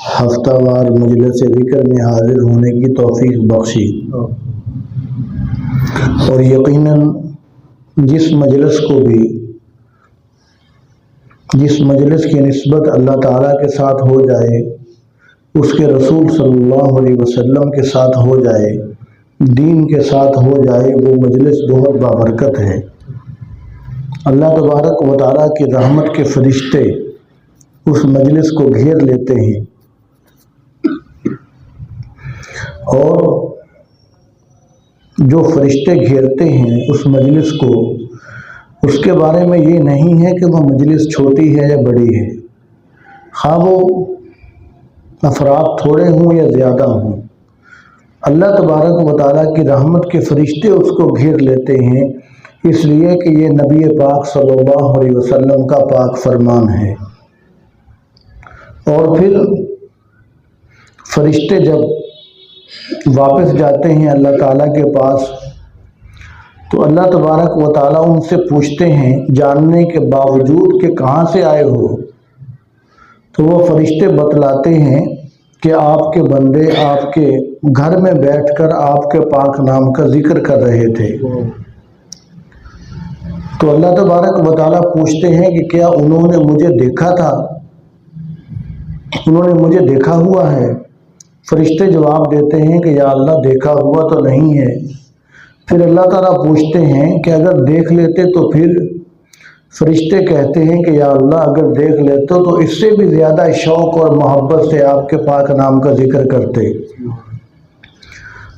ہفتہ وار مجلس ذکر میں حاضر ہونے کی توفیق بخشی، اور یقیناً جس مجلس کی نسبت اللہ تعالیٰ کے ساتھ ہو جائے، اس کے رسول صلی اللہ علیہ وسلم کے ساتھ ہو جائے، دین کے ساتھ ہو جائے، وہ مجلس بہت بابرکت ہے۔ اللہ تبارک و تعالیٰ کی رحمت کے فرشتے اس مجلس کو گھیر لیتے ہیں، اور جو فرشتے گھیرتے ہیں اس مجلس کو، اس کے بارے میں یہ نہیں ہے کہ وہ مجلس چھوٹی ہے یا بڑی ہے، خواہ وہ افراد تھوڑے ہوں یا زیادہ ہوں، اللہ تبارک و تعالیٰ کی رحمت کے فرشتے اس کو گھیر لیتے ہیں، اس لیے کہ یہ نبی پاک صلی اللہ علیہ وسلم کا پاک فرمان ہے۔ اور پھر فرشتے جب واپس جاتے ہیں اللہ تعالیٰ کے پاس، تو اللہ تبارک و تعالیٰ ان سے پوچھتے ہیں جاننے کے باوجود کہ کہاں سے آئے ہو، تو وہ فرشتے بتلاتے ہیں کہ آپ کے بندے آپ کے گھر میں بیٹھ کر آپ کے پاک نام کا ذکر کر رہے تھے۔ تو اللہ تبارک و تعالیٰ پوچھتے ہیں کہ کیا انہوں نے مجھے دیکھا تھا، انہوں نے مجھے دیکھا ہوا ہے؟ فرشتے جواب دیتے ہیں کہ یا اللہ دیکھا ہوا تو نہیں ہے۔ پھر اللہ تعالیٰ پوچھتے ہیں کہ اگر دیکھ لیتے تو پھر؟ فرشتے کہتے ہیں کہ یا اللہ اگر دیکھ لیتے تو اس سے بھی زیادہ شوق اور محبت سے آپ کے پاک نام کا ذکر کرتے۔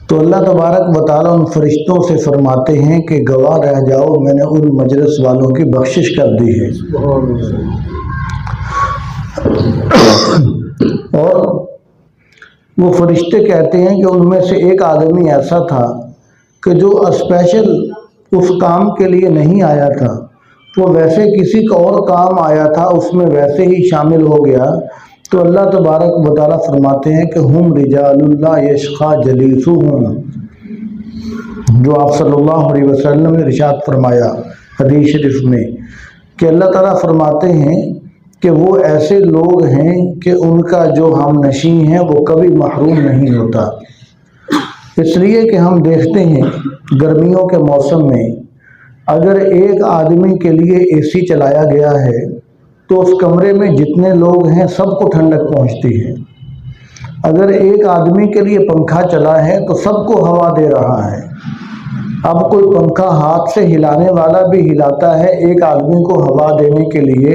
تو اللہ تبارک و تعالیٰ ان فرشتوں سے فرماتے ہیں کہ گواہ رہ جاؤ، میں نے ان مجلس والوں کی بخشش کر دی ہے۔ اور وہ فرشتے کہتے ہیں کہ ان میں سے ایک آدمی ایسا تھا کہ جو اسپیشل اس کام کے لیے نہیں آیا تھا، وہ ویسے کسی کا اور کام آیا تھا، اس میں ویسے ہی شامل ہو گیا۔ تو اللہ تبارک و تعالیٰ فرماتے ہیں کہ ہم رجال اللہ یشقى جلیسهم، جو آپ صلی اللہ علیہ وسلم نے ارشاد فرمایا حدیث شریف میں کہ اللہ تعالیٰ فرماتے ہیں کہ وہ ایسے لوگ ہیں کہ ان کا جو ہم نشین ہے وہ کبھی محروم نہیں ہوتا۔ اس لیے کہ ہم دیکھتے ہیں گرمیوں کے موسم میں اگر ایک آدمی کے لیے اے سی چلایا گیا ہے تو اس کمرے میں جتنے لوگ ہیں سب کو ٹھنڈک پہنچتی ہے۔ اگر ایک آدمی کے لیے پنکھا چلا ہے تو سب کو ہوا دے رہا ہے۔ اب کوئی پنکھا ہاتھ سے ہلانے والا بھی ہلاتا ہے ایک آدمی کو ہوا دینے کے لیے،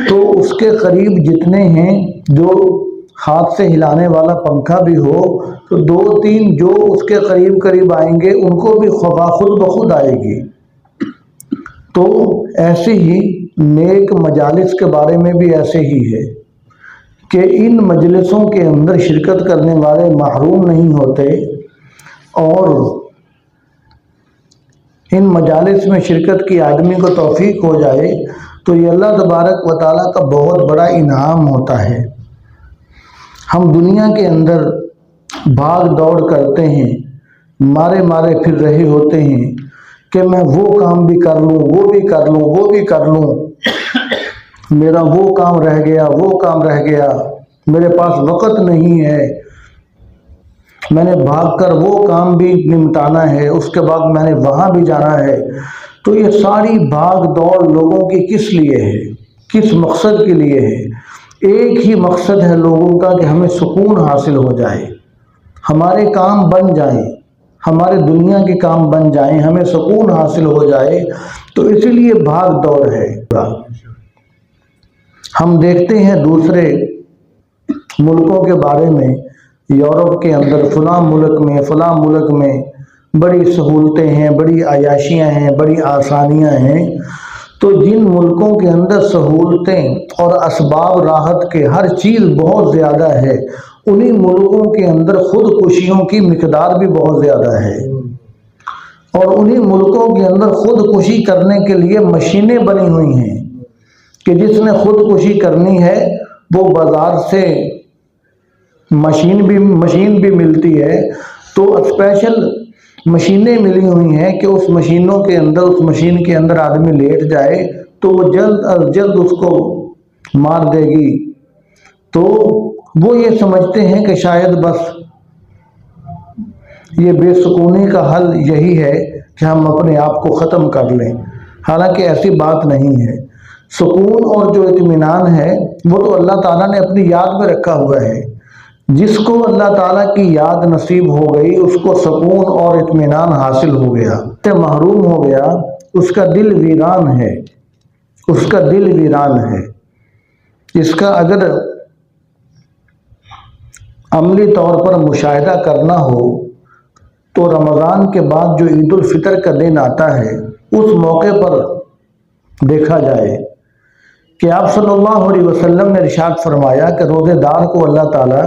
تو اس کے قریب جتنے ہیں جو ہاتھ سے ہلانے والا پنکھا بھی ہو تو دو تین جو اس کے قریب قریب آئیں گے ان کو بھی ہوا خود بخود آئے گی۔ تو ایسے ہی نیک مجالس کے بارے میں بھی ایسے ہی ہے کہ ان مجلسوں کے اندر شرکت کرنے والے محروم نہیں ہوتے، اور ان مجالس میں شرکت کی آدمی کو توفیق ہو جائے تو یہ اللہ تبارک و تعالیٰ کا بہت بڑا انعام ہوتا ہے۔ ہم دنیا کے اندر بھاگ دوڑ کرتے ہیں، مارے مارے پھر رہے ہوتے ہیں کہ میں وہ کام بھی کر لوں، وہ بھی کر لوں، وہ بھی کر لوں، میرا وہ کام رہ گیا، وہ کام رہ گیا، میرے پاس وقت نہیں ہے، میں نے بھاگ کر وہ کام بھی نمٹانا ہے، اس کے بعد میں نے وہاں بھی جانا ہے۔ تو یہ ساری بھاگ دوڑ لوگوں کی کس لیے ہے، کس مقصد کے لیے ہے؟ ایک ہی مقصد ہے لوگوں کا کہ ہمیں سکون حاصل ہو جائے، ہمارے کام بن جائیں، ہمارے دنیا کے کام بن جائیں، ہمیں سکون حاصل ہو جائے، تو اسی لیے بھاگ دوڑ ہے۔ ہم دیکھتے ہیں دوسرے ملکوں کے بارے میں، یورپ کے اندر فلاں ملک میں بڑی سہولتیں ہیں، بڑی عیاشیاں ہیں، بڑی آسانیاں ہیں۔ تو جن ملکوں کے اندر سہولتیں اور اسباب راحت کے ہر چیز بہت زیادہ ہے، انہی ملکوں کے اندر خودکشیوں کی مقدار بھی بہت زیادہ ہے، اور انہی ملکوں کے اندر خودکشی کرنے کے لیے مشینیں بنی ہوئی ہیں کہ جس نے خودکشی کرنی ہے وہ بازار سے مشین بھی ملتی ہے، تو اسپیشل مشینیں ملی ہوئی ہیں کہ اس مشین کے اندر آدمی لیٹ جائے تو وہ جلد از جلد اس کو مار دے گی۔ تو وہ یہ سمجھتے ہیں کہ شاید بس یہ بے سکونی کا حل یہی ہے کہ ہم اپنے آپ کو ختم کر لیں، حالانکہ ایسی بات نہیں ہے۔ سکون اور جو اطمینان ہے وہ تو اللہ تعالیٰ نے اپنی یاد میں رکھا ہوا ہے۔ جس کو اللہ تعالیٰ کی یاد نصیب ہو گئی اس کو سکون اور اطمینان حاصل ہو گیا، سے محروم ہو گیا، اس کا دل ویران ہے، اس کا دل ویران ہے۔ اس کا اگر عملی طور پر مشاہدہ کرنا ہو تو رمضان کے بعد جو عید الفطر کا دن آتا ہے اس موقع پر دیکھا جائے کہ آپ صلی اللہ علیہ وسلم نے ارشاد فرمایا کہ روزے دار کو اللہ تعالیٰ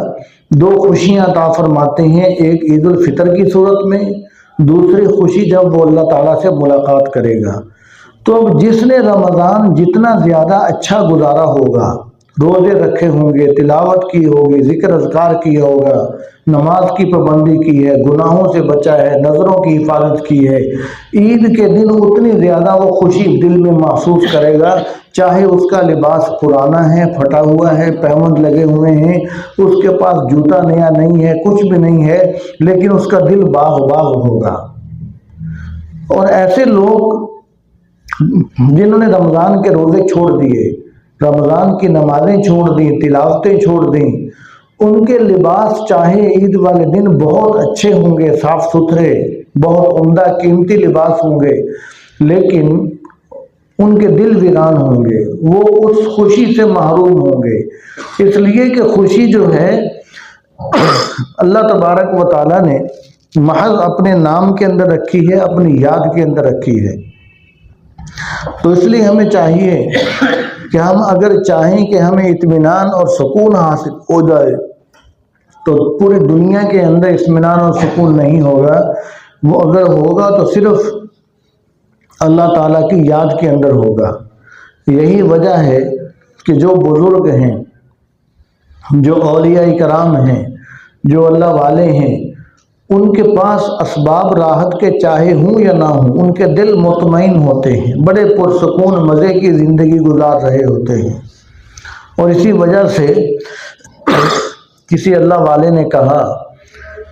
دو خوشیاں عطا فرماتے ہیں، ایک عید الفطر کی صورت میں، دوسری خوشی جب وہ اللہ تعالیٰ سے ملاقات کرے گا۔ تو اب جس نے رمضان جتنا زیادہ اچھا گزارا ہوگا، روزے رکھے ہوں گے، تلاوت کی ہوگی، ذکر اذکار کیا ہوگا، نماز کی پابندی کی ہے، گناہوں سے بچا ہے، نظروں کی حفاظت کی ہے، عید کے دن اتنی زیادہ وہ خوشی دل میں محسوس کرے گا، چاہے اس کا لباس پرانا ہے، پھٹا ہوا ہے، پیوند لگے ہوئے ہیں، اس کے پاس جوتا نیا نہیں ہے، کچھ بھی نہیں ہے، لیکن اس کا دل باغ باغ ہوگا۔ اور ایسے لوگ جنہوں نے رمضان کے روزے چھوڑ دیے، رمضان کی نمازیں چھوڑ دیں، تلاوتیں چھوڑ دیں، ان کے لباس چاہے عید والے دن بہت اچھے ہوں گے، صاف ستھرے، بہت عمدہ قیمتی لباس ہوں گے، لیکن ان کے دل ویران ہوں گے، وہ اس خوشی سے محروم ہوں گے، اس لیے کہ خوشی جو ہے اللہ تبارک و تعالیٰ نے محض اپنے نام کے اندر رکھی ہے، اپنی یاد کے اندر رکھی ہے۔ تو اس لیے ہمیں چاہیے کہ ہم اگر چاہیں کہ ہمیں اطمینان اور سکون حاصل ہو جائے تو پوری دنیا کے اندر اطمینان اور سکون نہیں ہوگا، وہ اگر ہوگا تو صرف اللہ تعالیٰ کی یاد کے اندر ہوگا۔ یہی وجہ ہے کہ جو بزرگ ہیں، جو اولیاء کرام ہیں، جو اللہ والے ہیں، ان کے پاس اسباب راحت کے چاہے ہوں یا نہ ہوں، ان کے دل مطمئن ہوتے ہیں، بڑے پرسکون مزے کی زندگی گزار رہے ہوتے ہیں۔ اور اسی وجہ سے کسی اللہ والے نے کہا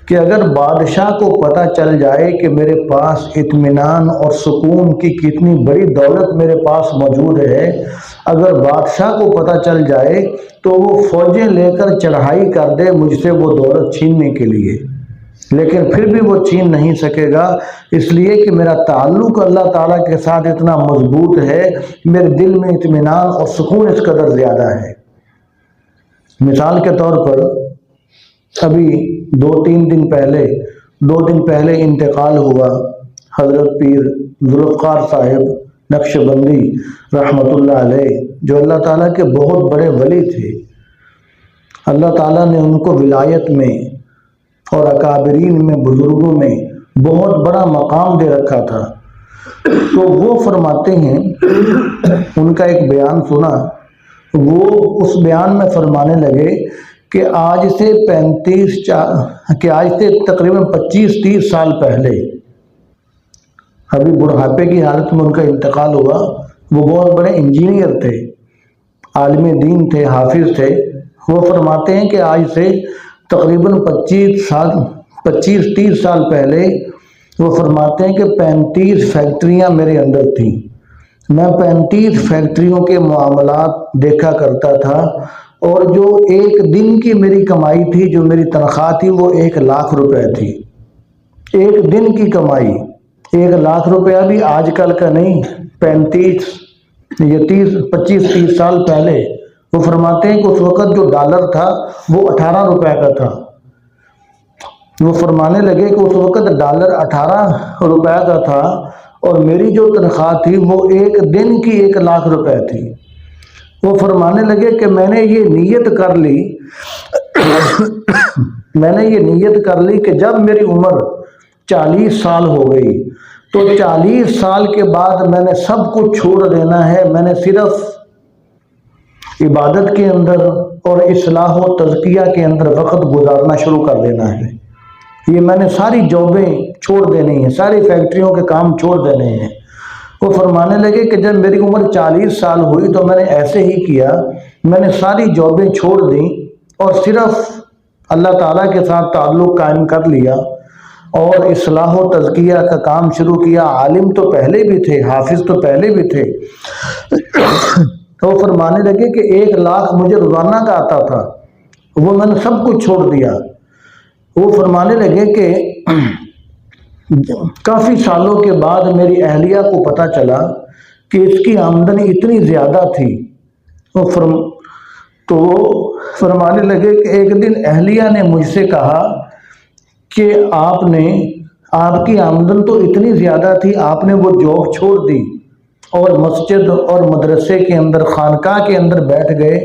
کہ اگر بادشاہ کو پتہ چل جائے کہ میرے پاس اطمینان اور سکون کی کتنی بڑی دولت میرے پاس موجود ہے، اگر بادشاہ کو پتہ چل جائے تو وہ فوجیں لے کر چڑھائی کر دے مجھ سے وہ دولت چھیننے کے لیے، لیکن پھر بھی وہ چھین نہیں سکے گا، اس لیے کہ میرا تعلق اللہ تعالیٰ کے ساتھ اتنا مضبوط ہے، میرے دل میں اطمینان اور سکون اس قدر زیادہ ہے۔ مثال کے طور پر ابھی دو دن پہلے انتقال ہوا حضرت پیر ذوالفقار صاحب نقش بندی رحمۃ اللہ علیہ، جو اللہ تعالیٰ کے بہت بڑے ولی تھے۔ اللہ تعالیٰ نے ان کو ولایت میں اور اکابرین میں، بزرگوں میں بہت بڑا مقام دے رکھا تھا۔ تو وہ فرماتے ہیں، ان کا ایک بیان سنا، وہ اس بیان میں فرمانے لگے کہ آج سے تقریباً 25-30 سال پہلے، ابھی بڑھاپے کی حالت میں ان کا انتقال ہوا، وہ بہت بڑے انجینئر تھے، عالم دین تھے، حافظ تھے۔ وہ فرماتے ہیں کہ آج سے تقریباً 25-30 سال پہلے وہ فرماتے ہیں کہ 35 فیکٹریاں میرے اندر تھیں، میں 35 فیکٹریوں کے معاملات دیکھا کرتا تھا، اور جو ایک دن کی میری کمائی تھی، جو میری تنخواہ تھی، وہ 1 لاکھ روپے تھی۔ ایک دن کی کمائی 1 لاکھ روپیہ بھی آج کل کا نہیں، 25-30 سال پہلے۔ وہ فرماتے ہیں کہ اس وقت جو ڈالر تھا وہ 18 روپے کا تھا۔ وہ فرمانے لگے کہ اس وقت ڈالر 18 روپے کا تھا، اور میری جو تنخواہ تھی وہ ایک دن کی 1 لاکھ روپے تھی۔ وہ فرمانے لگے کہ میں نے یہ نیت کر لی کہ جب میری عمر 40 سال ہو گئی تو 40 سال کے بعد میں نے سب کچھ چھوڑ دینا ہے، میں نے صرف عبادت کے اندر اور اصلاح و تزکیہ کے اندر وقت گزارنا شروع کر دینا ہے۔ یہ میں نے ساری جابیں چھوڑ دینی ہیں، ساری فیکٹریوں کے کام چھوڑ دینے ہیں۔ وہ فرمانے لگے کہ جب میری عمر 40 سال ہوئی تو میں نے ایسے ہی کیا، میں نے ساری جابیں چھوڑ دیں، اور صرف اللہ تعالیٰ کے ساتھ تعلق قائم کر لیا اور اصلاح و تزکیہ کا کام شروع کیا، عالم تو پہلے بھی تھے، حافظ تو پہلے بھی تھے، تو فرمانے لگے کہ 1,00,000 مجھے روزانہ کا آتا تھا، وہ میں نے سب کچھ چھوڑ دیا۔ وہ فرمانے لگے کہ کافی سالوں کے بعد میری اہلیہ کو پتہ چلا کہ اس کی آمدنی اتنی زیادہ تھی، تو فرمانے لگے کہ ایک دن اہلیہ نے مجھ سے کہا کہ آپ کی آمدن تو اتنی زیادہ تھی، آپ نے وہ جاب چھوڑ دی اور مسجد اور مدرسے کے اندر، خانقاہ کے اندر بیٹھ گئے،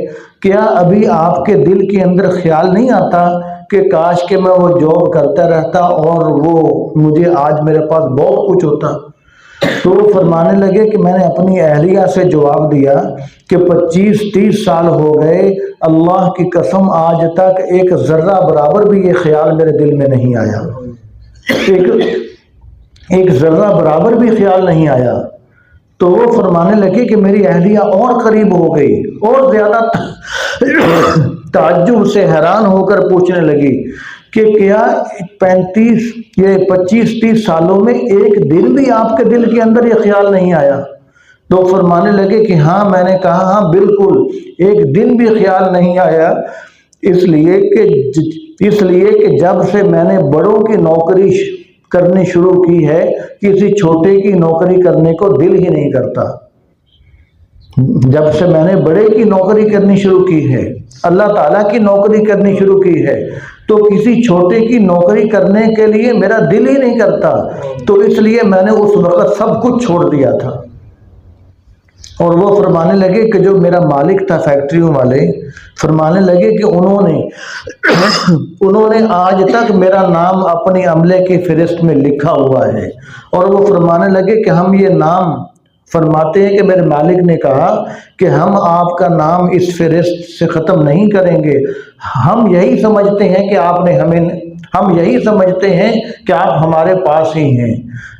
کیا ابھی آپ کے دل کے اندر خیال نہیں آتا کہ کاش کہ میں وہ جاب کرتا رہتا اور وہ مجھے آج میرے پاس بہت کچھ ہوتا؟ تو فرمانے لگے کہ میں نے اپنی اہلیہ سے جواب دیا کہ 25-30 سال ہو گئے، اللہ کی قسم آج تک ایک ذرہ برابر بھی یہ خیال میرے دل میں نہیں آیا، ایک ذرہ برابر بھی خیال نہیں آیا۔ تو وہ فرمانے لگے کہ میری اہلیہ اور قریب ہو گئی اور زیادہ تعجب سے حیران ہو کر پوچھنے لگی کہ کیا 25-30 سالوں میں ایک دن بھی آپ کے دل کے اندر یہ خیال نہیں آیا؟ تو فرمانے لگے کہ ہاں۔ میں نے کہا ہاں بالکل، ایک دن بھی خیال نہیں آیا، اس لیے کہ جب سے میں نے بڑوں کی نوکری کرنی شروع کی ہے، کسی چھوٹے کی نوکری کرنے کو دل ہی نہیں کرتا۔ جب سے میں نے بڑے کی نوکری کرنی شروع کی ہے، اللہ تعالیٰ کی نوکری کرنی شروع کی ہے، تو کسی چھوٹے کی نوکری کرنے کے لیے میرا دل ہی نہیں کرتا، تو اس لیے میں نے اس وقت سب کچھ چھوڑ دیا تھا۔ اور وہ فرمانے لگے کہ جو میرا مالک تھا فیکٹریوں والے، فرمانے لگے کہ انہوں نے آج تک میرا نام اپنی عملے کی فہرست میں لکھا ہوا ہے، اور وہ فرمانے لگے کہ ہم یہ نام فرماتے ہیں کہ میرے مالک نے کہا کہ ہم آپ کا نام اس فہرست سے ختم نہیں کریں گے، ہم یہی سمجھتے ہیں کہ آپ ہمارے پاس ہی ہیں،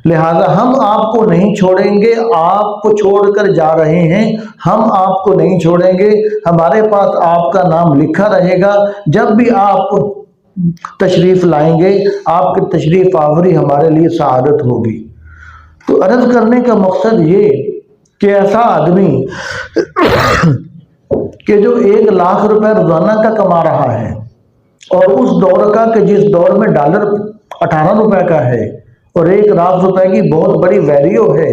لہذا ہم آپ کو نہیں چھوڑیں گے، آپ کو چھوڑ کر جا رہے ہیں، ہم آپ کو نہیں چھوڑیں گے، ہمارے پاس آپ کا نام لکھا رہے گا، جب بھی آپ تشریف لائیں گے آپ کی تشریف آوری ہمارے لیے سعادت ہوگی۔ تو عرض کرنے کا مقصد یہ کہ ایسا آدمی کہ جو 1,00,000 روپے روزانہ کا کما رہا ہے، اور اس دور کا کہ جس دور میں ڈالر 18 روپے کا ہے اور 1,00,000 روپے کی بہت بڑی ویلیو ہے،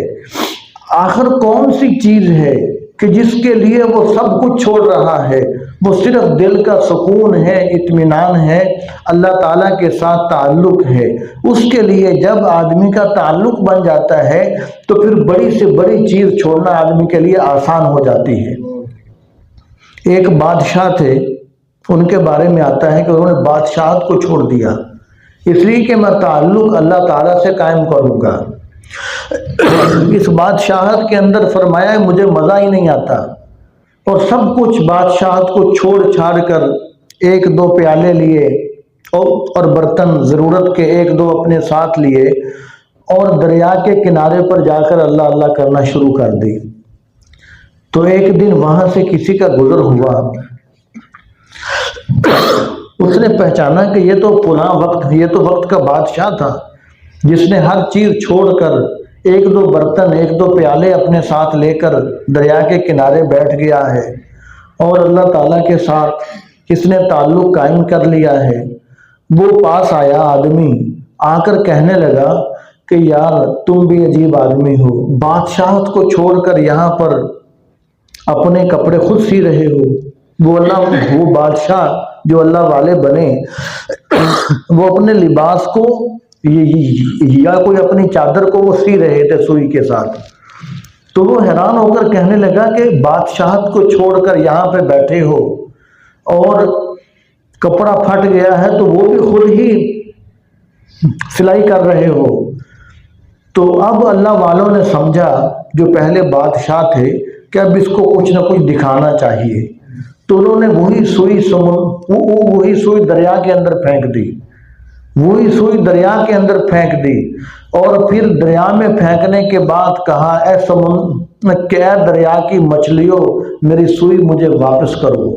آخر کون سی چیز ہے کہ جس کے لیے وہ سب کچھ چھوڑ رہا ہے؟ وہ صرف دل کا سکون ہے، اطمینان ہے، اللہ تعالیٰ کے ساتھ تعلق ہے۔ اس کے لیے جب آدمی کا تعلق بن جاتا ہے تو پھر بڑی سے بڑی چیز چھوڑنا آدمی کے لیے آسان ہو جاتی ہے۔ ایک بادشاہ تھے، ان کے بارے میں آتا ہے کہ انہوں نے بادشاہت کو چھوڑ دیا، اس لیے کہ میں تعلق اللہ تعالیٰ سے قائم کروں گا۔ اس بادشاہت کے اندر فرمایا مجھے مزہ ہی نہیں آتا، اور سب کچھ بادشاہت کو چھوڑ چھاڑ کر 1-2 پیالے لیے اور برتن ضرورت کے 1-2 اپنے ساتھ لیے، اور دریا کے کنارے پر جا کر اللہ اللہ کرنا شروع کر دی۔ تو ایک دن وہاں سے کسی کا گزر ہوا، اس نے پہچانا کہ یہ تو وقت کا بادشاہ تھا جس نے ہر چیز چھوڑ کر 1-2 برتن 1-2 پیالے اپنے ساتھ لے کر دریا کے کنارے بیٹھ گیا ہے، اور اللہ تعالیٰ کے ساتھ اس نے تعلق قائم کر لیا ہے۔ وہ پاس آیا آدمی، آ کر کہنے لگا کہ یار تم بھی عجیب آدمی ہو، بادشاہت کو چھوڑ کر یہاں پر اپنے کپڑے خود سی رہے ہو۔ وہ بادشاہ جو اللہ والے بنے، وہ اپنے لباس کو یا کوئی اپنی چادر کو وہ سی رہے تھے سوئی کے ساتھ۔ تو وہ حیران ہو کر کہنے لگا کہ بادشاہت کو چھوڑ کر یہاں پہ بیٹھے ہو اور کپڑا پھٹ گیا ہے تو وہ بھی خود ہی سلائی کر رہے ہو۔ تو اب اللہ والوں نے سمجھا جو پہلے بادشاہ تھے کہ اب اس کو کچھ نہ کچھ دکھانا چاہیے، تو انہوں نے وہی سوئی دریا کے اندر پھینک دی، اور پھر دریا میں پھینکنے کے بعد کہا اے دریا کی مچھلیوں میری سوئی مجھے واپس کرو۔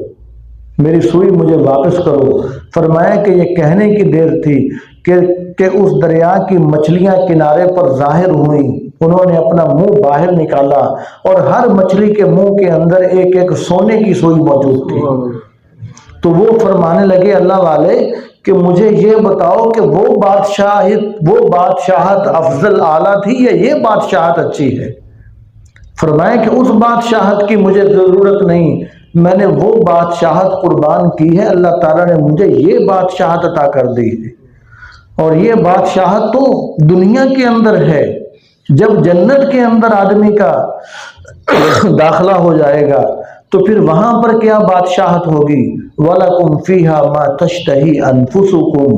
میری سوئی مجھے واپس کرو۔ فرمایا کہ یہ کہنے کی دیر تھی کہ اس دریا کی مچھلیاں کنارے پر ظاہر ہوئیں، انہوں نے اپنا منہ باہر نکالا اور ہر مچھلی کے منہ کے اندر ایک ایک سونے کی سوئی موجود تھی۔ تو وہ فرمانے لگے اللہ والے کہ مجھے یہ بتاؤ کہ وہ بادشاہت افضل اعلیٰ تھی یا یہ بادشاہت اچھی ہے؟ فرمایا کہ اس بادشاہت کی مجھے ضرورت نہیں، میں نے وہ بادشاہت قربان کی ہے، اللہ تعالیٰ نے مجھے یہ بادشاہت عطا کر دی ہے، اور یہ بادشاہت تو دنیا کے اندر ہے۔ جب جنت کے اندر آدمی کا داخلہ ہو جائے گا تو پھر وہاں پر کیا بادشاہت ہوگی؟ وَلَكُمْ فِيهَا مَا تَشْتَهِي أَنفُسُكُمْ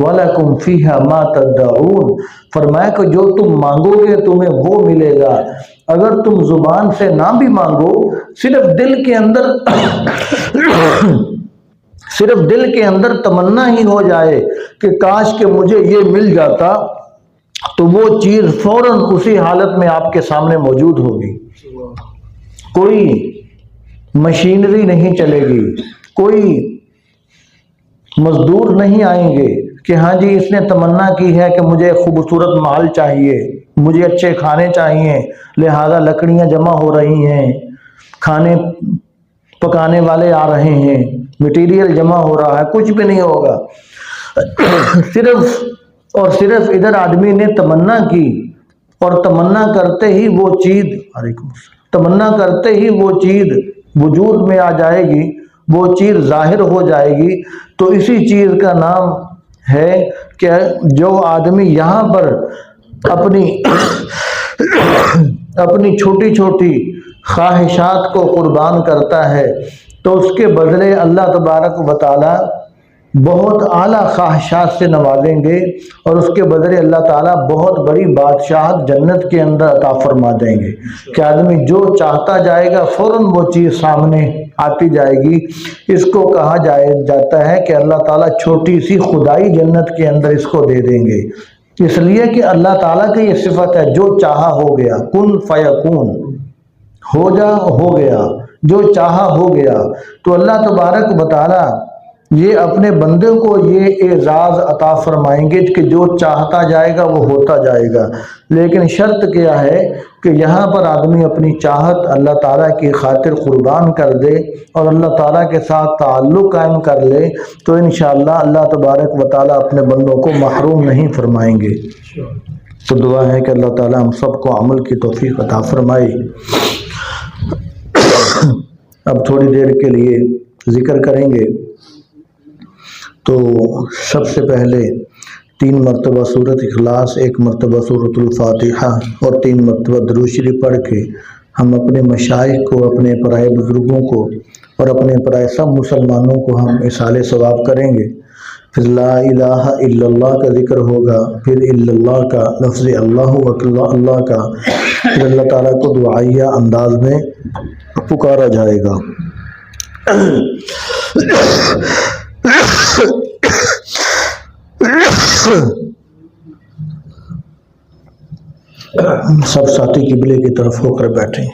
وَلَكُمْ فِيهَا مَا تَدَّعُونَ۔ فرمایا کہ جو تم مانگو گے تمہیں وہ ملے گا، اگر تم زبان سے نہ بھی مانگو، صرف دل کے اندر تمنا ہی ہو جائے کہ کاش کہ مجھے یہ مل جاتا، تو وہ چیز فوراً اسی حالت میں آپ کے سامنے موجود ہوگی۔ کوئی مشینری نہیں چلے گی، کوئی مزدور نہیں آئیں گے کہ ہاں جی اس نے تمنا کی ہے کہ مجھے خوبصورت محل چاہیے، مجھے اچھے کھانے چاہیے، لہذا لکڑیاں جمع ہو رہی ہیں، کھانے پکانے والے آ رہے ہیں، مٹیریل جمع ہو رہا ہے۔ کچھ بھی نہیں ہوگا، صرف اور صرف ادھر آدمی نے تمنا کی، اور تمنا کرتے ہی وہ چیز وجود میں آ جائے گی، وہ چیز ظاہر ہو جائے گی۔ تو اسی چیز کا نام ہے کہ جو آدمی یہاں پر اپنی چھوٹی چھوٹی خواہشات کو قربان کرتا ہے تو اس کے بدلے اللہ تبارک و تعالی بہت اعلیٰ خواہشات سے نوازیں گے، اور اس کے بدلے اللہ تعالیٰ بہت بڑی بادشاہت جنت کے اندر عطا فرما دیں گے کہ آدمی جو چاہتا جائے گا فوراً وہ چیز سامنے آتی جائے گی۔ اس کو کہا جاتا ہے کہ اللہ تعالیٰ چھوٹی سی خدائی جنت کے اندر اس کو دے دیں گے، اس لیے کہ اللہ تعالیٰ کی یہ صفت ہے، جو چاہا ہو گیا، کن فیکون، ہو جا ہو گیا، جو چاہا ہو گیا۔ تو اللہ تبارک و تعالیٰ یہ اپنے بندے کو یہ اعزاز عطا فرمائیں گے کہ جو چاہتا جائے گا وہ ہوتا جائے گا، لیکن شرط کیا ہے کہ یہاں پر آدمی اپنی چاہت اللہ تعالیٰ کی خاطر قربان کر دے اور اللہ تعالیٰ کے ساتھ تعلق قائم کر لے، تو انشاءاللہ اللہ تبارک و تعالیٰ اپنے بندوں کو محروم نہیں فرمائیں گے۔ تو دعا ہے کہ اللہ تعالیٰ ہم سب کو عمل کی توفیق عطا فرمائے۔ اب تھوڑی دیر کے لیے ذکر کریں گے، تو سب سے پہلے 3 مرتبہ سورۃ اخلاص، 1 مرتبہ سورۃ الفاتحہ اور 3 مرتبہ درود شریف پڑھ کے ہم اپنے مشائخ کو، اپنے پرائے بزرگوں کو اور اپنے پرائے سب مسلمانوں کو ہم اصالِ ثواب کریں گے۔ پھر لا الہ الا اللہ کا ذکر ہوگا، پھر الا اللہ کا لفظ اللہ اکبر اللہ کا، پھر اللہ تعالیٰ کو دعائیہ انداز میں پکارا جائے گا۔ سب ساتھی قبلے کی طرف ہو کر بیٹھیں۔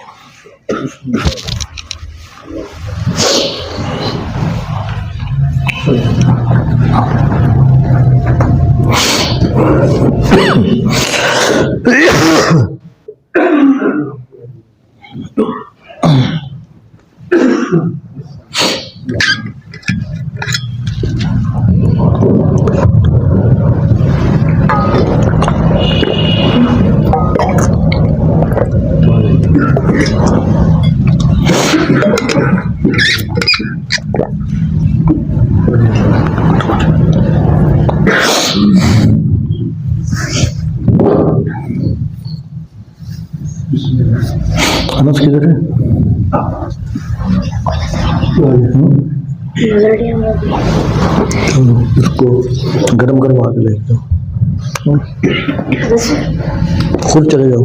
انس کدھر ہے؟ اس کو گرم کروا کے لے جاؤ، خود چلے جاؤ۔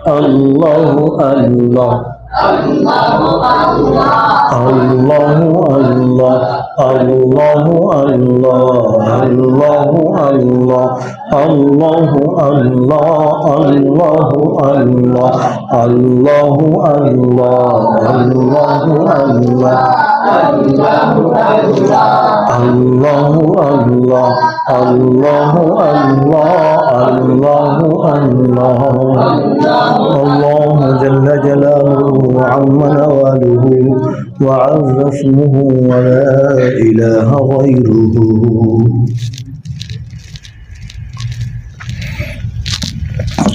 اللہ اللہ اللہ اللہ اللہ اللہ اللہ اللہ اللہ اللہ اللہ اللہ اللہ اللہ اللہ جل جلالہ وعم نوالہ وعز اسمہ ولا الہ غیرہ۔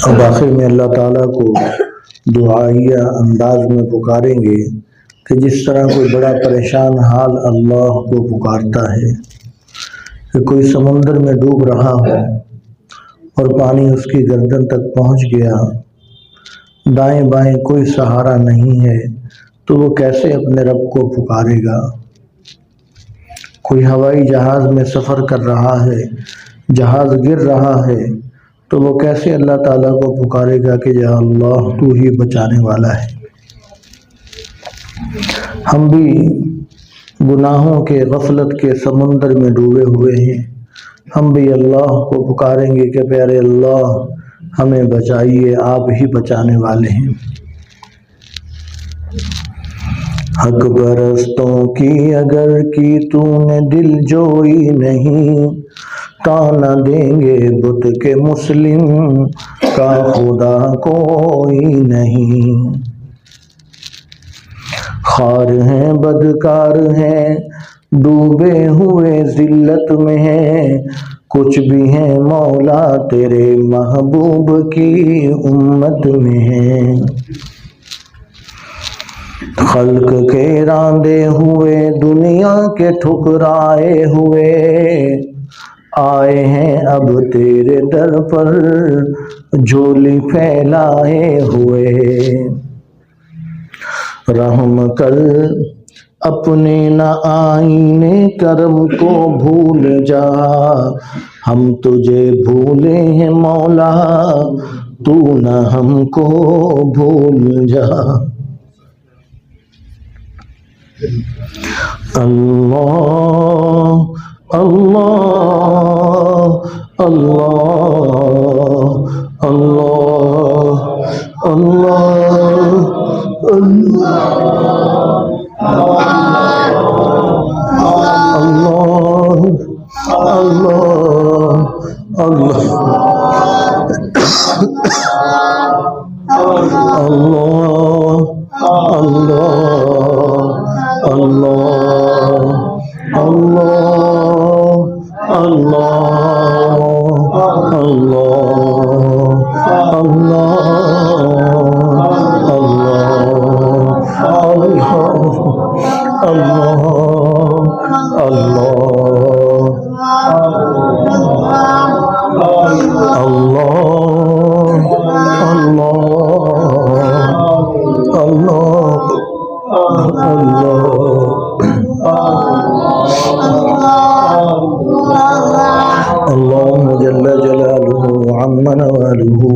اب آخر میں اللہ تعالیٰ کو دعائیہ انداز میں پکاریں گے کہ جس طرح کوئی بڑا پریشان حال اللہ کو پکارتا ہے کہ کوئی سمندر میں ڈوب رہا ہو اور پانی اس کی گردن تک پہنچ گیا، دائیں بائیں کوئی سہارا نہیں ہے، تو وہ کیسے اپنے رب کو پکارے گا؟ کوئی ہوائی جہاز میں سفر کر رہا ہے، جہاز گر رہا ہے، تو وہ کیسے اللہ تعالیٰ کو پکارے گا کہ یا اللہ تو ہی بچانے والا ہے؟ ہم بھی گناہوں کے غفلت کے سمندر میں ڈوبے ہوئے ہیں، ہم بھی اللہ کو پکاریں گے کہ پیارے اللہ ہمیں بچائیے، آپ ہی بچانے والے ہیں۔ حق پرستوں کی اگر کی تو نے دل جوئی نہیں، تانا دیں گے بت کے مسلم کا خدا کوئی نہیں۔ خار ہیں بدکار ہیں ڈوبے ہوئے ذلت میں ہیں، کچھ بھی ہیں مولا تیرے محبوب کی امت میں ہیں۔ خلق کے راندے ہوئے دنیا کے ٹھکرائے ہوئے، آئے ہیں اب تیرے در پر جھولی پھیلائے ہوئے۔ رحم کر اپنے نہ آئینے کرم کو بھول جا، ہم تجھے بھولے ہیں مولا تو نہ ہم کو بھول جا۔ اللہ اللہ اللہ اللہ اللہ اللہ جل جلالہ وعم نوالہ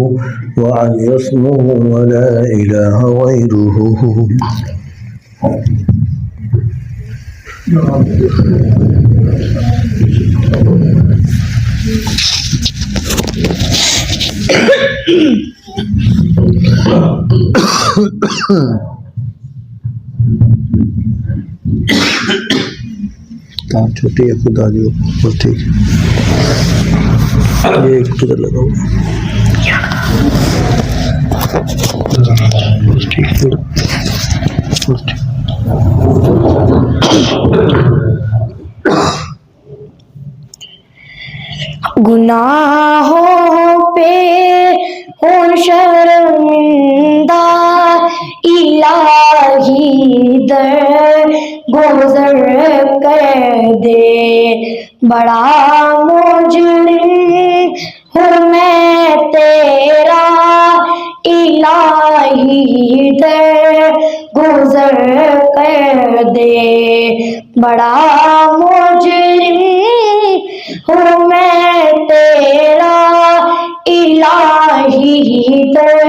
وعز اسمہ ولا الہ غیرہ۔ کام چھوٹی ہے خدا جو بس ٹھیک ہے، یہ ایک کدھر لگاؤ بس ٹھیک ہے بس ٹھیک۔ گناہوں پہ ہوں شرمندہ الہی در گزر کر دے، بڑا مجرم ہوں میں تیرا الہی در گزر کر دے، بڑا مجرم ہوں میں تیرا الہی در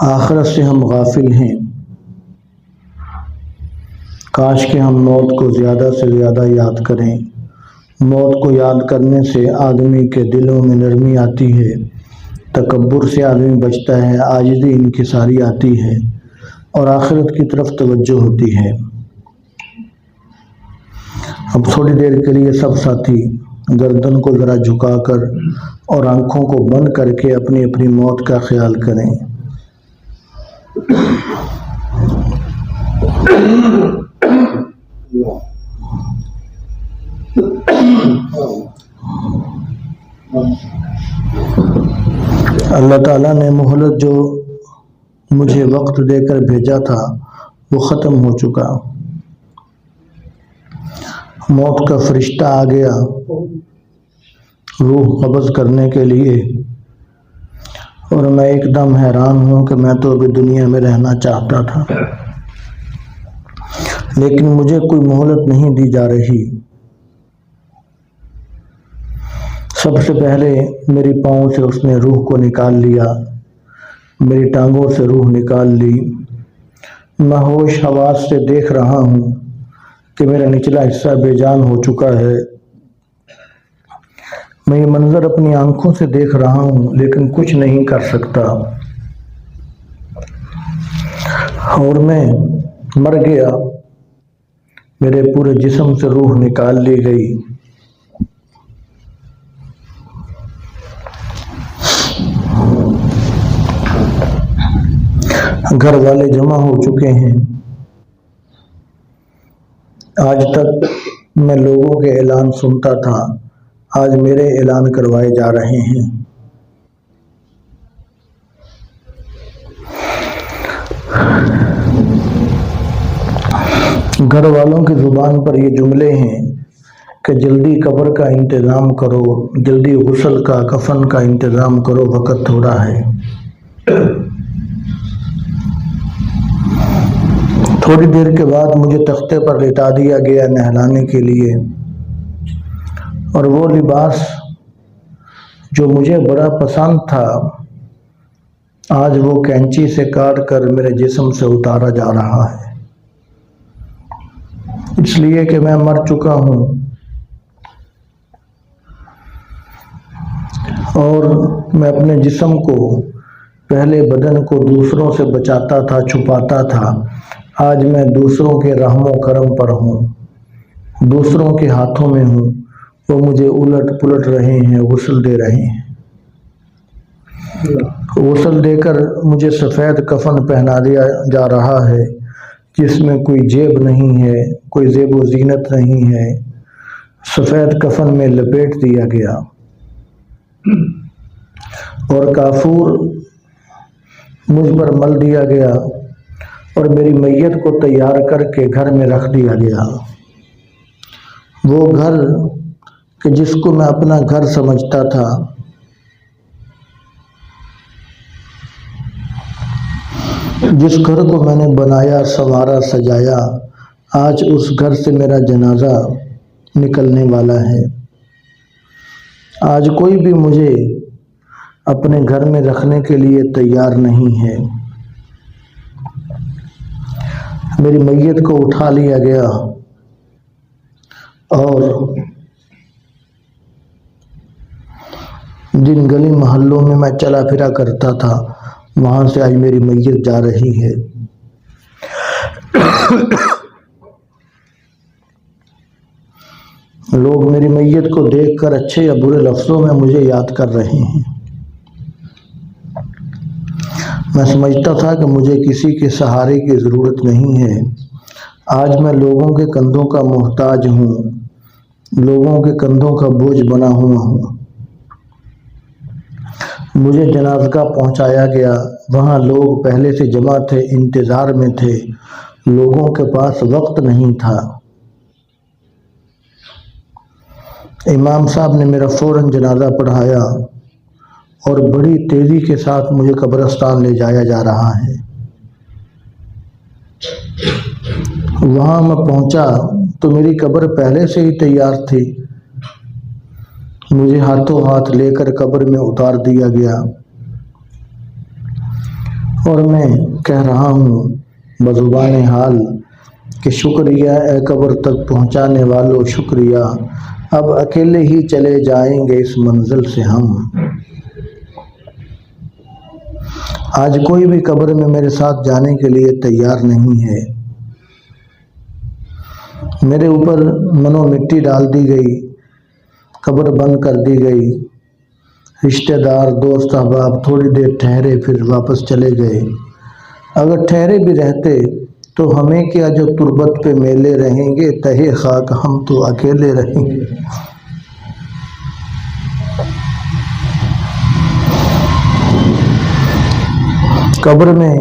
آخرت سے ہم غافل ہیں۔ کاش کہ ہم موت کو زیادہ سے زیادہ یاد کریں۔ موت کو یاد کرنے سے آدمی کے دلوں میں نرمی آتی ہے، تکبر سے آدمی بچتا ہے، عاجزی انکساری آتی ہے اور آخرت کی طرف توجہ ہوتی ہے۔ اب تھوڑی دیر کے لیے سب ساتھی گردن کو ذرا جھکا کر اور آنکھوں کو بند کر کے اپنی اپنی موت کا خیال کریں۔ اللہ تعالیٰ نے مہلت جو مجھے وقت دے کر بھیجا تھا وہ ختم ہو چکا۔ موت کا فرشتہ آ گیا روح قبض کرنے کے لیے، اور میں ایک دم حیران ہوں کہ میں تو ابھی دنیا میں رہنا چاہتا تھا، لیکن مجھے کوئی مہلت نہیں دی جا رہی۔ سب سے پہلے میری پاؤں سے اس نے روح کو نکال لیا، میری ٹانگوں سے روح نکال لی۔ میں ہوش حواس سے دیکھ رہا ہوں کہ میرا نچلا حصہ بے جان ہو چکا ہے۔ میں یہ منظر اپنی آنکھوں سے دیکھ رہا ہوں لیکن کچھ نہیں کر سکتا، اور میں مر گیا۔ میرے پورے جسم سے روح نکال لی گئی۔ گھر والے جمع ہو چکے ہیں۔ آج تک میں لوگوں کے اعلان سنتا تھا، آج میرے اعلان کروائے جا رہے ہیں۔ گھر والوں کی زبان پر یہ جملے ہیں کہ جلدی قبر کا انتظام کرو، جلدی غسل کا، کفن کا انتظام کرو، وقت تھوڑا ہے۔ تھوڑی دیر کے بعد مجھے تختے پر لٹا دیا گیا نہلانے کے لیے، اور وہ لباس جو مجھے بڑا پسند تھا آج وہ کینچی سے کاٹ کر میرے جسم سے اتارا جا رہا ہے، اس لیے کہ میں مر چکا ہوں۔ اور میں اپنے جسم کو، پہلے بدن کو دوسروں سے بچاتا تھا، چھپاتا تھا، آج میں دوسروں کے رحم و کرم پر ہوں، دوسروں کے ہاتھوں میں ہوں، وہ مجھے الٹ پلٹ رہے ہیں، غسل دے رہے ہیں۔ غسل دے کر مجھے سفید کفن پہنا دیا جا رہا ہے جس میں کوئی جیب نہیں ہے، کوئی زیب و زینت نہیں ہے، سفید کفن میں لپیٹ دیا گیا، اور کافور مجھ پر مل دیا گیا، اور میری میت کو تیار کر کے گھر میں رکھ دیا گیا۔ وہ گھر کہ جس کو میں اپنا گھر سمجھتا تھا، جس گھر کو میں نے بنایا، سنوارا، سجایا، آج اس گھر سے میرا جنازہ نکلنے والا ہے۔ آج کوئی بھی مجھے اپنے گھر میں رکھنے کے لیے تیار نہیں ہے۔ میری میت کو اٹھا لیا گیا اور جن گلی محلوں میں میں چلا پھرا کرتا تھا وہاں سے آج میری میت جا رہی ہے۔ لوگ میری میت کو دیکھ کر اچھے یا برے لفظوں میں مجھے یاد کر رہے ہیں۔ میں سمجھتا تھا کہ مجھے کسی کے سہارے کی ضرورت نہیں ہے، آج میں لوگوں کے کندھوں کا محتاج ہوں، لوگوں کے کندھوں کا بوجھ بنا ہوا ہوں۔ مجھے جنازگاہ پہنچایا گیا، وہاں لوگ پہلے سے جمع تھے، انتظار میں تھے، لوگوں کے پاس وقت نہیں تھا۔ امام صاحب نے میرا فوراً جنازہ پڑھایا اور بڑی تیزی کے ساتھ مجھے قبرستان لے جایا جا رہا ہے۔ وہاں میں پہنچا تو میری قبر پہلے سے ہی تیار تھی، مجھے ہاتھوں ہاتھ لے کر قبر میں اتار دیا گیا، اور میں کہہ رہا ہوں بزبان حال کہ شکریہ اے قبر تک پہنچانے والوں شکریہ، اب اکیلے ہی چلے جائیں گے اس منزل سے ہم۔ آج کوئی بھی قبر میں میرے ساتھ جانے کے لیے تیار نہیں ہے۔ میرے اوپر منو مٹی ڈال دی گئی، قبر بند کر دی گئی، رشتہ دار دوست احباب تھوڑی دیر ٹھہرے پھر واپس چلے گئے۔ اگر ٹھہرے بھی رہتے تو ہمیں کیا، جو تربت پہ میلے رہیں گے، تہے خاک ہم تو اکیلے رہیں گے۔ قبر میں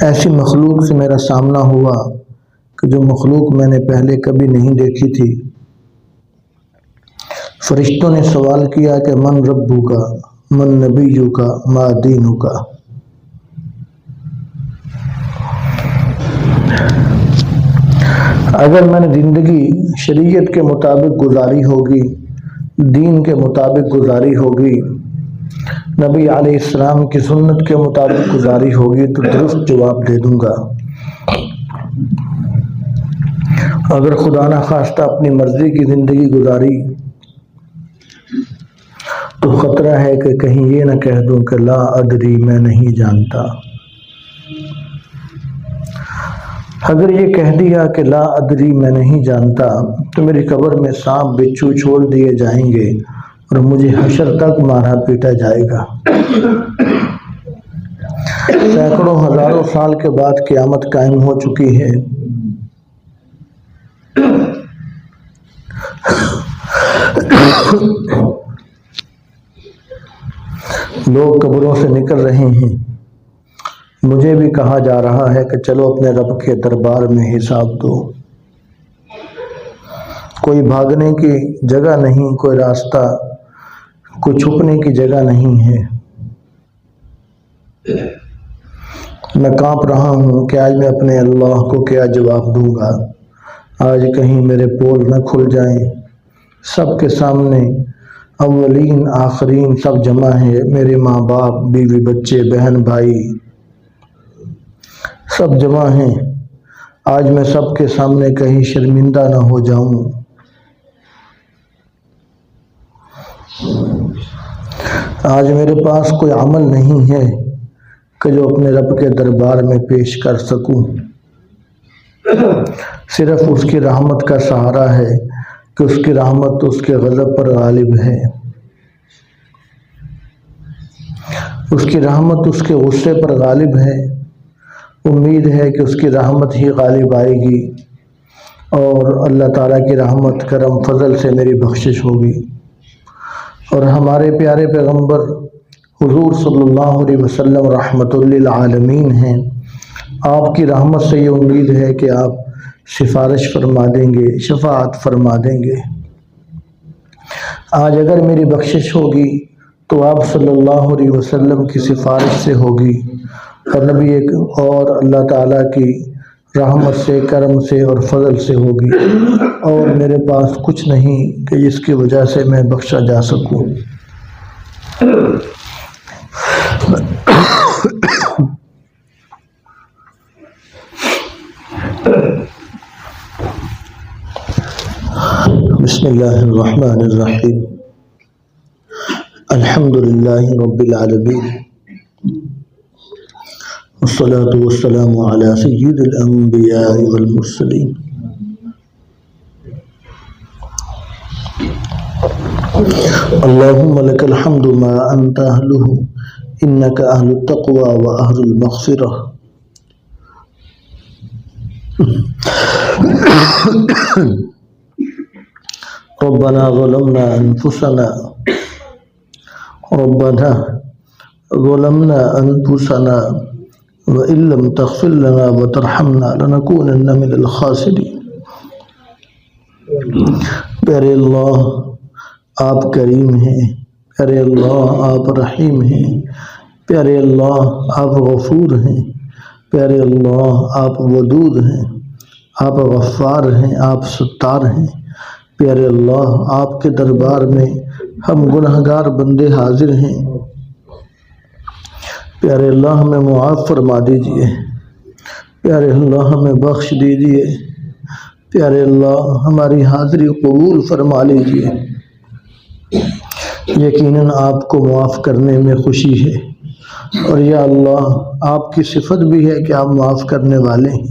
ایسی مخلوق سے میرا سامنا ہوا کہ جو مخلوق میں نے پہلے کبھی نہیں دیکھی تھی۔ فرشتوں نے سوال کیا کہ من ربو کا، من نبیو کا، ما دینو کا۔ اگر میں نے زندگی شریعت کے مطابق گزاری ہوگی، دین کے مطابق گزاری ہوگی، نبی علیہ السلام کی سنت کے مطابق گزاری ہوگی تو درست جواب دے دوں گا۔ اگر خدا نہ خواستہ اپنی مرضی کی زندگی گزاری تو خطرہ ہے کہ کہیں یہ نہ کہہ دوں کہ لا ادری، میں نہیں جانتا۔ اگر یہ کہہ دیا کہ لا ادری میں نہیں جانتا تو میری قبر میں سانپ بچھو چھوڑ دیے جائیں گے اور مجھے حشر تک مارا پیٹا جائے گا۔ سینکڑوں ہزاروں سال کے بعد قیامت قائم ہو چکی ہے۔ لوگ قبروں سے نکل رہے ہیں، مجھے بھی کہا جا رہا ہے کہ چلو اپنے رب کے دربار میں حساب دو۔ کوئی بھاگنے کی جگہ نہیں، کوئی راستہ، کوئی چھپنے کی جگہ نہیں ہے۔ میں کانپ رہا ہوں کہ آج میں اپنے اللہ کو کیا جواب دوں گا۔ آج کہیں میرے پول نہ کھل جائیں۔ سب کے سامنے اولین آخرین سب جمع ہے، میرے ماں باپ، بیوی بچے، بہن بھائی سب جمع ہیں۔ آج میں سب کے سامنے کہیں شرمندہ نہ ہو جاؤں۔ آج میرے پاس کوئی عمل نہیں ہے کہ جو اپنے رب کے دربار میں پیش کر سکوں۔ صرف اس کی رحمت کا سہارا ہے کہ اس کی رحمت اس کے غضب پر غالب ہے، اس کی رحمت اس کے غصے پر غالب ہے۔ امید ہے کہ اس کی رحمت ہی غالب آئے گی اور اللہ تعالیٰ کی رحمت کرم فضل سے میری بخشش ہوگی۔ اور ہمارے پیارے پیغمبر حضور صلی اللہ علیہ وسلم رحمت للعالمین ہیں، آپ کی رحمت سے یہ امید ہے کہ آپ سفارش فرما دیں گے، شفاعت فرما دیں گے۔ آج اگر میری بخشش ہوگی تو آپ صلی اللہ علیہ وسلم کی سفارش سے ہوگی، اور نبی اور اللہ تعالیٰ کی رحمت سے، کرم سے اور فضل سے ہوگی، اور میرے پاس کچھ نہیں کہ جس کی وجہ سے میں بخشا جا سکوں۔ بسم اللہ الرحمن الرحیم، الحمد للہ رب العالمین، والصلاة والسلام علی سید الانبیاء والمرسلین۔ اللہم لک الحمد ما انت اہلہ، انک اہل التقوی و اہل المغفرہ۔ ربنا ظلمنا انفسنا، ربنا ظلمنا انفسنا وإن لم تغفر لنا وترحمنا لنكونن من الخاسرین۔ پیارے اللہ آپ کریم ہیں، پیارے اللہ آپ رحیم ہیں، پیارے اللہ آپ غفور ہیں، پیارے اللہ آپ ودود ہیں، آپ غفار ہیں، آپ ستار ہیں۔ پیارے اللہ آپ کے دربار میں ہم گنہگار بندے حاضر ہیں۔ پیارے اللہ ہمیں معاف فرما دیجئے، پیارے اللہ ہمیں بخش دیجئے، پیارے اللہ ہماری حاضری قبول فرما لیجئے۔ یقیناً آپ کو معاف کرنے میں خوشی ہے، اور یا اللہ آپ کی صفت بھی ہے کہ آپ معاف کرنے والے ہیں۔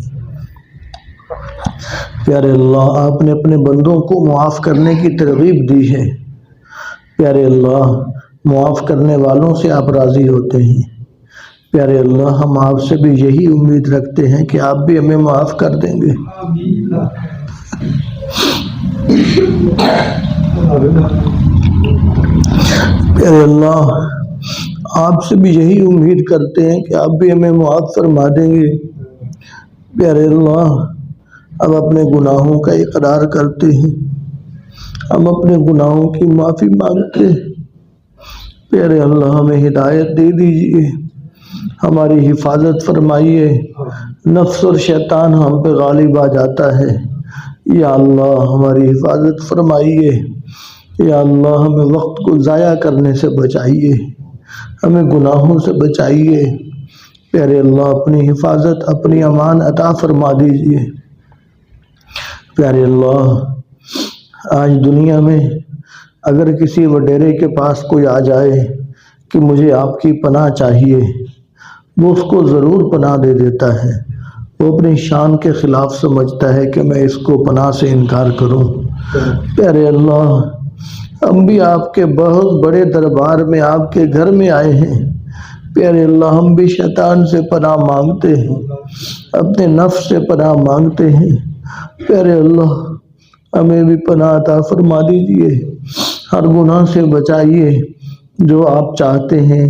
پیارے اللہ آپ نے اپنے بندوں کو معاف کرنے کی ترغیب دی ہے، پیارے اللہ معاف کرنے والوں سے آپ راضی ہوتے ہیں۔ پیارے اللہ ہم آپ سے بھی یہی امید رکھتے ہیں کہ آپ بھی ہمیں معاف کر دیں گے۔ پیارے اللہ آپ سے بھی یہی امید کرتے ہیں کہ آپ بھی ہمیں معاف فرما دیں گے۔ پیارے اللہ اب اپنے گناہوں کا اقرار کرتے ہیں، ہم اپنے گناہوں کی معافی مانگتے ہیں۔ پیارے اللہ ہمیں ہدایت دے دیجئے، ہماری حفاظت فرمائیے، نفس اور شیطان ہم پہ غالب آ جاتا ہے، یا اللہ ہماری حفاظت فرمائیے، یا اللہ ہمیں وقت کو ضائع کرنے سے بچائیے، ہمیں گناہوں سے بچائیے۔ پیارے اللہ اپنی حفاظت اپنی امان عطا فرما دیجئے۔ پیارے اللہ آج دنیا میں اگر کسی وڈیرے کے پاس کوئی آ جائے کہ مجھے آپ کی پناہ چاہیے، وہ اس کو ضرور پناہ دے دیتا ہے، وہ اپنی شان کے خلاف سمجھتا ہے کہ میں اس کو پناہ سے انکار کروں۔ پیارے اللہ ہم بھی آپ کے بہت بڑے دربار میں آپ کے گھر میں آئے ہیں، پیارے اللہ ہم بھی شیطان سے پناہ مانگتے ہیں، اپنے نفس سے پناہ مانگتے ہیں۔ پیارے اللہ ہمیں بھی پناہ عطا فرما دیجئے، ہر گناہ سے بچائیے، جو آپ چاہتے ہیں،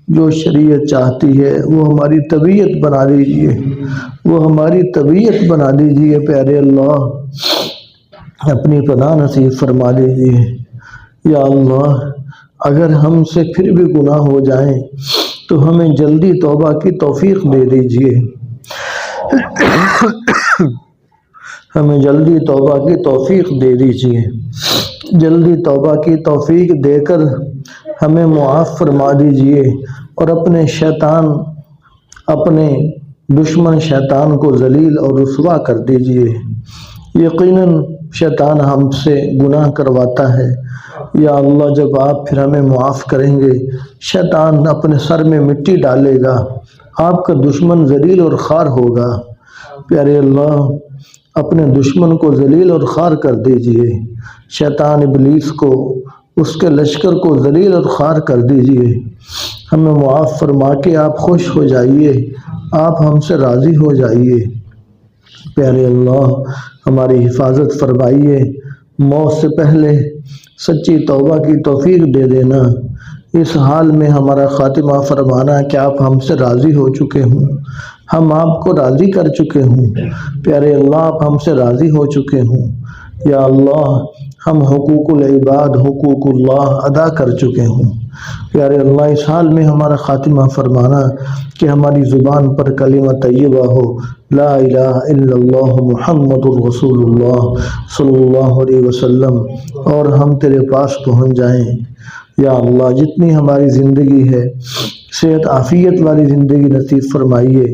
جو شریعت چاہتی ہے وہ ہماری طبیعت بنا دیجئے، وہ ہماری طبیعت بنا دیجئے۔ پیارے اللہ اپنی پناہ نصیب فرما دیجئے۔ یا اللہ اگر ہم سے پھر بھی گناہ ہو جائیں تو ہمیں جلدی توبہ کی توفیق دے دیجئے، ہمیں جلدی توبہ کی توفیق دے دیجئے، جلدی توبہ کی توفیق دے کر ہمیں معاف فرما دیجئے، اور اپنے دشمن شیطان کو ذلیل اور رسوا کر دیجئے۔ یقیناً شیطان ہم سے گناہ کرواتا ہے، یا اللہ جب آپ پھر ہمیں معاف کریں گے شیطان اپنے سر میں مٹی ڈالے گا، آپ کا دشمن ذلیل اور خوار ہوگا۔ پیارے اللہ اپنے دشمن کو ذلیل اور خوار کر دیجئے، شیطان ابلیس کو، اس کے لشکر کو ذلیل اور خوار کر دیجئے۔ ہمیں معاف فرما کے آپ خوش ہو جائیے، آپ ہم سے راضی ہو جائیے۔ پیارے اللہ ہماری حفاظت فرمائیے، موت سے پہلے سچی توبہ کی توفیق دے دینا، اس حال میں ہمارا خاتمہ فرمانا کہ آپ ہم سے راضی ہو چکے ہوں، ہم آپ کو راضی کر چکے ہوں۔ پیارے اللہ آپ ہم سے راضی ہو چکے ہوں، یا اللہ ہم حقوق العباد حقوق اللہ ادا کر چکے ہوں۔ پیارے اللہ اس حال میں ہمارا خاتمہ فرمانا کہ ہماری زبان پر کلمہ طیبہ ہو، لا الہ الا اللہ محمد الرسول اللہ صلی اللہ علیہ وسلم، اور ہم تیرے پاس پہنچ جائیں۔ یا اللہ جتنی ہماری زندگی ہے صحت عافیت والی زندگی نصیب فرمائیے،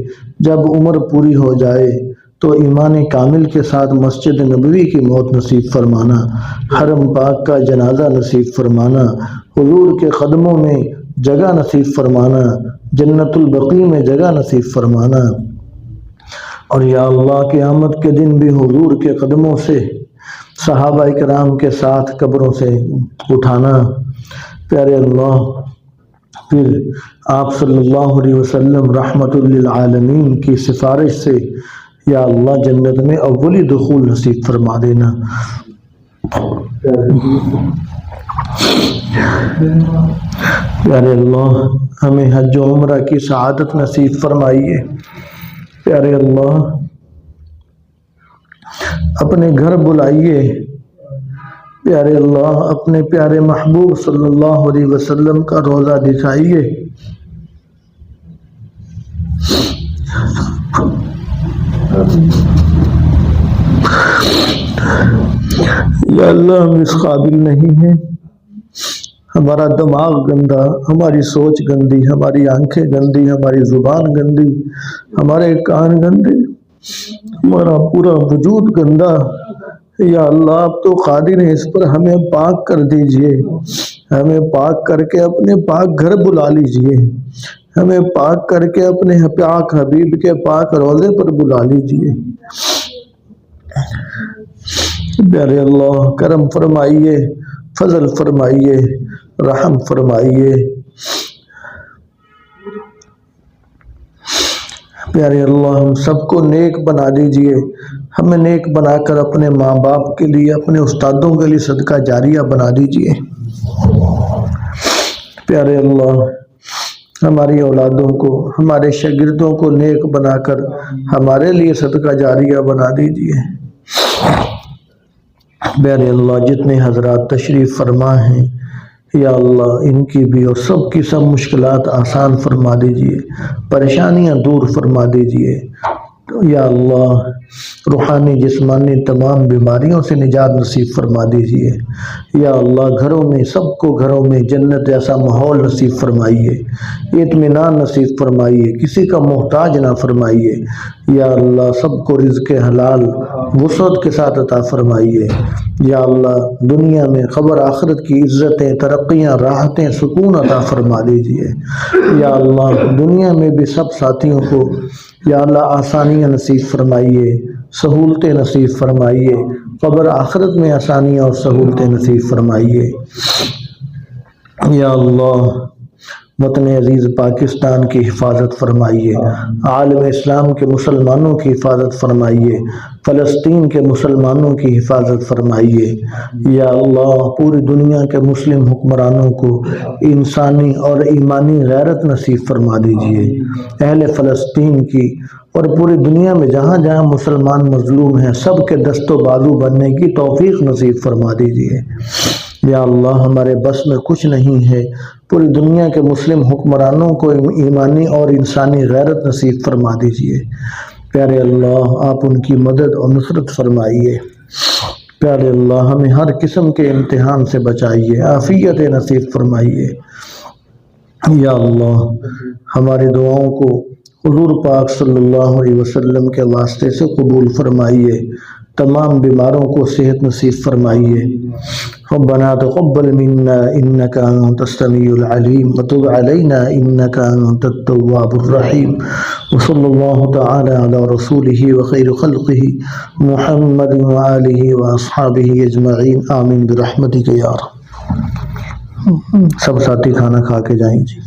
جب عمر پوری ہو جائے تو ایمان کامل کے ساتھ مسجد نبوی کی موت نصیب فرمانا، حرم پاک کا جنازہ نصیب فرمانا، حضور کے قدموں میں جگہ نصیب فرمانا، جنت البقیع میں جگہ نصیب فرمانا، اور یا اللہ قیامت کے دن بھی حضور کے قدموں سے صحابہ کرام کے ساتھ قبروں سے اٹھانا۔ پیارے اللہ پھر آپ صلی اللہ علیہ وسلم رحمت للعالمین کی سفارش سے یا اللہ جنت میں اولی دخول نصیب فرما دینا۔ پیارے اللہ ہمیں حج و عمرہ کی سعادت نصیب فرمائیے۔ پیارے اللہ اپنے گھر بلائیے، پیارے اللہ اپنے پیارے محبوب صلی اللہ علیہ وسلم کا روضہ دکھائیے۔ یا اللہ ہم اس قابل نہیں ہیں، ہمارا دماغ گندا، ہماری سوچ گندی، ہماری آنکھیں گندی، ہماری زبان گندی، ہمارے کان گندے، ہمارا پورا وجود گندا۔ یا اللہ آپ تو قادر ہیں، اس پر ہمیں پاک کر دیجئے، ہمیں پاک کر کے اپنے پاک گھر بلا لیجئے، ہمیں پاک کر کے اپنے پاک حبیب کے پاک روضے پر بلا لیجئے۔ پیارے اللہ کرم فرمائیے، فضل فرمائیے، رحم فرمائیے۔ پیارے اللہ ہم سب کو نیک بنا دیجئے، ہمیں نیک بنا کر اپنے ماں باپ کے لیے، اپنے استادوں کے لیے صدقہ جاریہ بنا دیجئے۔ پیارے اللہ ہماری اولادوں کو، ہمارے شاگردوں کو نیک بنا کر ہمارے لیے صدقہ جاریہ بنا دیجئے۔ پیارے اللہ جتنے حضرات تشریف فرما ہیں یا اللہ ان کی بھی اور سب کی سب مشکلات آسان فرما دیجئے، پریشانیاں دور فرما دیجئے۔ یا اللہ روحانی جسمانی تمام بیماریوں سے نجات نصیب فرما دیجئے۔ یا اللہ گھروں میں سب کو گھروں میں جنت جیسا ماحول نصیب فرمائیے، اطمینان نصیب فرمائیے، کسی کا محتاج نہ فرمائیے۔ یا اللہ سب کو رزق حلال وسعت کے ساتھ عطا فرمائیے۔ یا اللہ دنیا میں قبر آخرت کی عزتیں، ترقیاں، راحتیں، سکون عطا فرما دیجئے۔ یا اللہ دنیا میں بھی سب ساتھیوں کو یا اللہ آسانیاں نصیب فرمائیے، سہولتیں نصیب فرمائیے، قبر آخرت میں آسانیاں اور سہولتیں نصیب فرمائیے۔ یا اللہ وطن عزیز پاکستان کی حفاظت فرمائیے، عالم اسلام کے مسلمانوں کی حفاظت فرمائیے، فلسطین کے مسلمانوں کی حفاظت فرمائیے۔ یا اللہ پوری دنیا کے مسلم حکمرانوں کو انسانی اور ایمانی غیرت نصیب فرما دیجئے۔ اہل فلسطین کی اور پوری دنیا میں جہاں جہاں مسلمان مظلوم ہیں سب کے دست و بازو بننے کی توفیق نصیب فرما دیجئے۔ یا اللہ ہمارے بس میں کچھ نہیں ہے، پوری دنیا کے مسلم حکمرانوں کو ایمانی اور انسانی غیرت نصیب فرما دیجئے۔ پیارے اللہ آپ ان کی مدد اور نصرت فرمائیے۔ پیارے اللہ ہمیں ہر قسم کے امتحان سے بچائیے، عافیت نصیب فرمائیے۔ یا اللہ ہماری دعاؤں کو حضور پاک صلی اللہ علیہ وسلم کے واسطے سے قبول فرمائیے، تمام بیماروں کو صحت نصیب فرمائیے۔ ربنا تقبل منا انك انت السميع العليم وتب علينا انك انت التواب الرحيم وصلى الله تعالى على رسوله وخير خلقه محمد وآله واصحابه اجمعین آمین برحمتک یا رب۔ سب ساتھی کھانا کھا کے جائیں جی۔